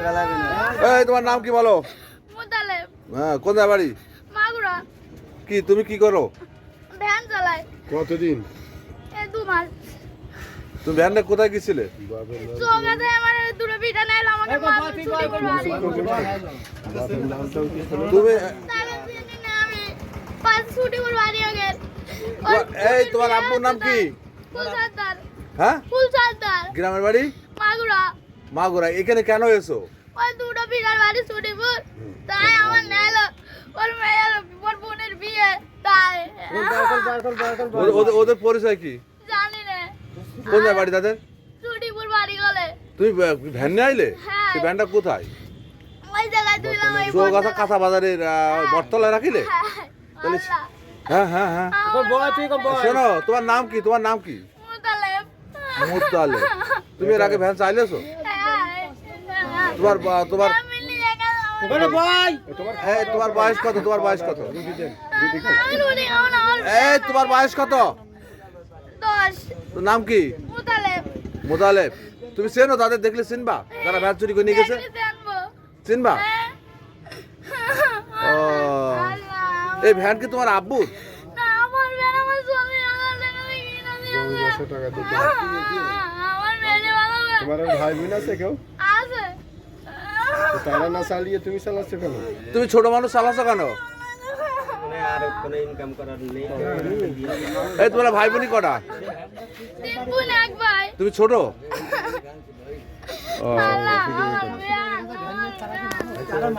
এই তোমার নাম কি বলো? মুতালেব। হ্যাঁ, কোথায় বাড়ি? মাগুরা। কি তুমি কি করো? ভ্যান চালাই। কতদিন? এই 2 মাস। তুমি ভ্যানে কোথায় গেছিলে? চোগাতে আমার দুটো পিঠা নাইলো আমাকে মারলো ছুটি করে বাড়ি। তুমি তাহলে দিনে না আমি 5 ছুটি করে বাড়ি গেল। এই তোমার আব্বুর নাম কি? ফুল সর্দার। হ্যাঁ, ফুল সর্দার। গ্রামের বাড়ি মাগুরা। মাগুরা। এখানে কেন এসো? ওই দুটো পিঠার বাড়ি ছুটি পর তাই আমার নাইলো ওর মেয়ের ওর বোনের বিয়ে তাই ওদের পরিচয় কি? জানি না কোথায় বাড়ি তাদের? ছুটিপুর বাড়ি গলে তুমি ভ্যান নিয়ে আইলে? হ্যাঁ। সেই ভ্যানটা কোথায়? ওই জায়গায় তুইলাম ওই চৌগাছা কাঁচা বাজারের বটতলায় রাখিলে? তাহলে হ্যাঁ হ্যাঁ হ্যাঁ। শোনো, তোমার নাম কি? তোমার নাম কি? মুতালেব। মুতালেব। তুমি এর আগে ভ্যান চাইলেছো? তোমার তোমার এই তোমার বয়স কত? তোমার বয়স কত? এই তোমার বয়স কত? 10। তোর নাম কি? মুতালেব। মুতালেব। তুমি চেনো তাদের? দেখলে চিনবা যারা ভ্যান চুরি করে নিয়ে গেছে? চিনবা? ও, এই ভ্যান কি তোমার আব্বুর? না আমার বেন আমার জমি আলাদা কিনা দিয়েছে। 200 টাকা দিতে। আমার মেয়ে ভালো তোমার আর ভাই বোন আছে কেউ? আছে। তো তারা না চালিয়ে তুমি চালাচ্ছ কেন? তুমি ছোট মানুষ চালাচ্ছ কেন? এই তোমার ভাই বোনই কটা? 3 বোন 1 ভাই। তুমি ছোট? ও, আল্লাহ আমার